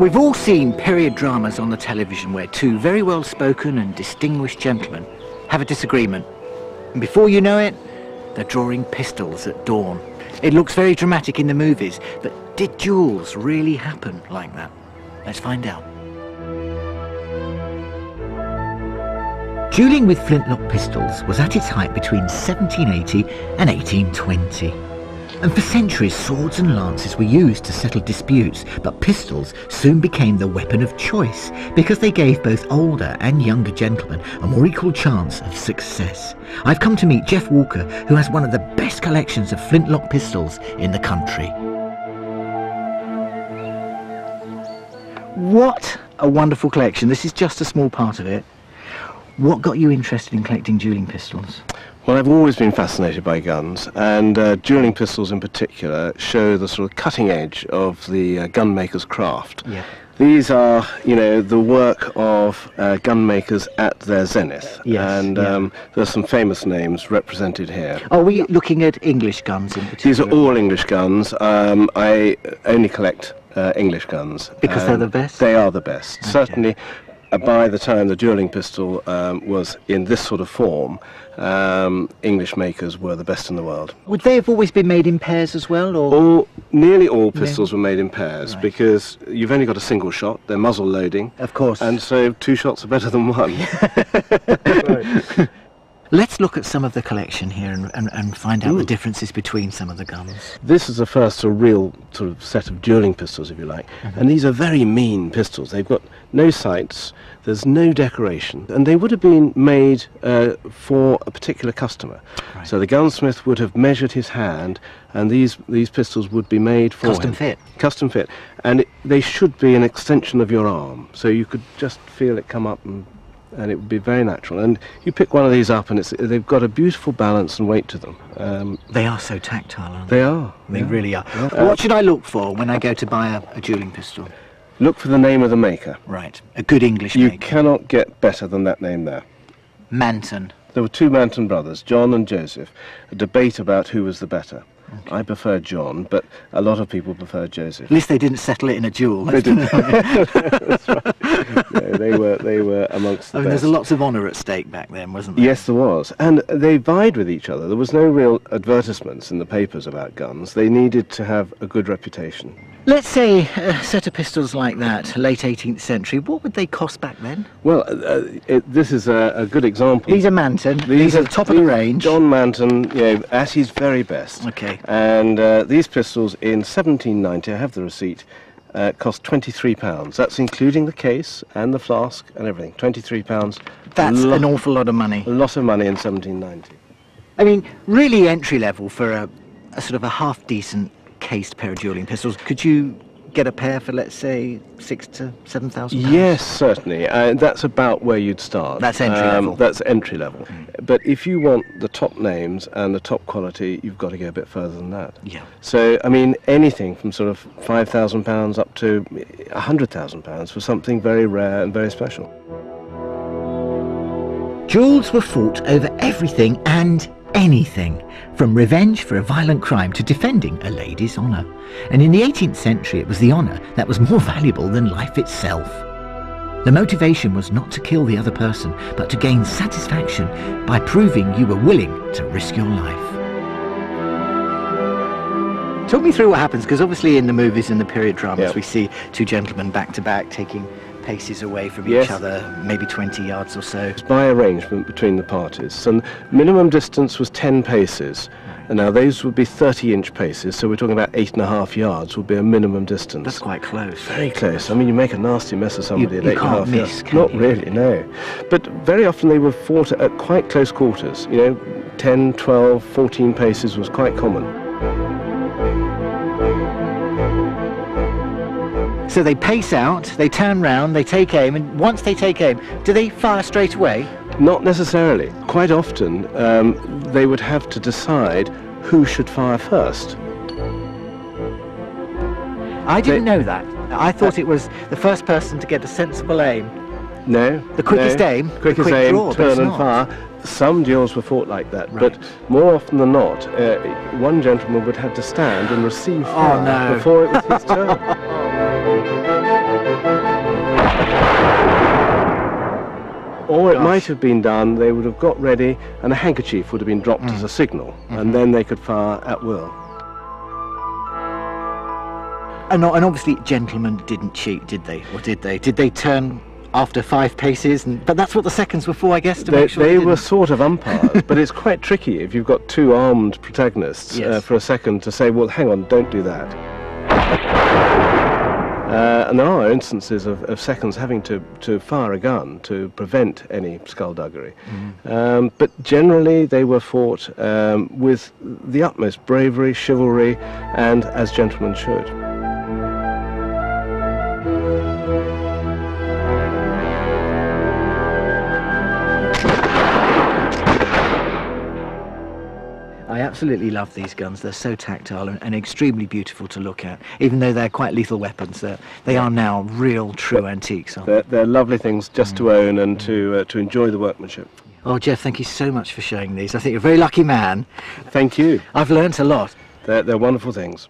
We've all seen period dramas on the television where two very well-spoken and distinguished gentlemen have a disagreement. And before you know it, they're drawing pistols at dawn. It looks very dramatic in the movies, but did duels really happen like that? Let's find out. Dueling with flintlock pistols was at its height between 1780 and 1820. And for centuries, swords and lances were used to settle disputes, but pistols soon became the weapon of choice because they gave both older and younger gentlemen a more equal chance of success. I've come to meet Jeff Walker, who has one of the best collections of flintlock pistols in the country. What a wonderful collection. This is just a small part of it. What got you interested in collecting dueling pistols? Well, I've always been fascinated by guns, and dueling pistols in particular show the sort of cutting edge of the gun maker's craft. Yeah. These are, you know, the work of gun makers at their zenith. Yes, and there's some famous names represented here. Are we looking at English guns in particular? These are all English guns. I only collect English guns. Because they're the best? They are the best. Okay. Certainly, by the time the dueling pistol was in this sort of form, English makers were the best in the world. Would they have always been made in pairs as well, or? Nearly all pistols were made in pairs, Right. because you've only got a single shot, they're muzzle loading. Of course. And so 2 shots are better than 1. Right. Let's look at some of the collection here and find out the differences between some of the guns. This is the first real sort of set of dueling pistols, if you like. And these are very mean pistols. They've got no sights, there's no decoration, and they would have been made for a particular customer. Right. So the gunsmith would have measured his hand, and these pistols would be made for Custom him. fit. Custom fit. And they should be an extension of your arm, so you could just feel it come up and it would be very natural. And you pick one of these up and they've got a beautiful balance and weight to them. They are so tactile, aren't they? They are. They really are. Yeah. What should I look for when I go to buy a dueling pistol? Look for the name of the maker. Right, a good English You maker. cannot get better than that name there. Manton. There were 2 Manton brothers, John and Joseph, a debate about who was the better. Okay. I prefer John, but a lot of people prefer Joseph. At least they didn't settle it in a duel. They didn't. That's right. No, they were amongst the I mean, best. there's lots of honour at stake back then, wasn't there? Yes, there was. And they vied with each other. There was no real advertisements in the papers about guns. They needed to have a good reputation. Let's say a set of pistols like that, late 18th century, what would they cost back then? Well, this is a good example. These are Manton. These are the top of the range. John Manton, you know, at his very best. Okay. And these pistols in 1790, I have the receipt, cost £23. That's including the case and the flask and everything. £23. That's an awful lot of money. A lot of money in 1790. I mean, really entry level for a sort of a half-decent cased pair of dueling pistols. Could you get a pair for, let's say, £6,000 to £7,000? Yes, certainly. That's about where you'd start. That's entry level. That's entry level. But if you want the top names and the top quality, you've got to go a bit further than that. Yeah. So, I mean, anything from sort of £5,000 up to £100,000 for something very rare and very special. Duels were fought over everything and anything, from revenge for a violent crime to defending a lady's honour. And in the 18th century it was the honour that was more valuable than life itself. The motivation was not to kill the other person, but to gain satisfaction by proving you were willing to risk your life. Talk me through what happens, because obviously in the movies and the period dramas we see 2 gentlemen back to back taking paces away from each other, maybe 20 yards or so. It's by arrangement between the parties. And minimum distance was 10 paces. And now those would be 30-inch paces, so we're talking about 8.5 yards would be a minimum distance. That's quite close. Very close. I mean, you make a nasty mess of somebody at 8.5 yards. You can't miss, can Not you? really, no. But very often they were fought at quite close quarters. You know, 10, 12, 14 paces was quite common. So they pace out, they turn round, they take aim, and once they take aim, do they fire straight away? Not necessarily. Quite often they would have to decide who should fire first. I didn't know that. I thought it was the first person to get a sensible aim. No. The quickest aim, the Quickest quick aim, draw, but turn it's and not. fire. Some duels were fought like that, Right. but more often than not, one gentleman would have to stand and receive fire no. before it was his turn. Or it might have been done, they would have got ready and a handkerchief would have been dropped as a signal, and then they could fire at will. And obviously gentlemen didn't cheat, did they? Or did they? Did they turn after 5 paces? But that's what the seconds were for, I guess, to make sure they were sort of umpires, but it's quite tricky if you've got 2 armed protagonists for a second to say, well, hang on, don't do that. And there are instances of seconds having to fire a gun to prevent any skullduggery. But generally they were fought with the utmost bravery, chivalry, and as gentlemen should. I absolutely love these guns. They're so tactile and extremely beautiful to look at. Even though they're quite lethal weapons, they are now real, true antiques, aren't they? They're lovely things just to own and to enjoy the workmanship. Oh, Jeff, thank you so much for showing these. I think you're a very lucky man. Thank you. I've learnt a lot. They're wonderful things.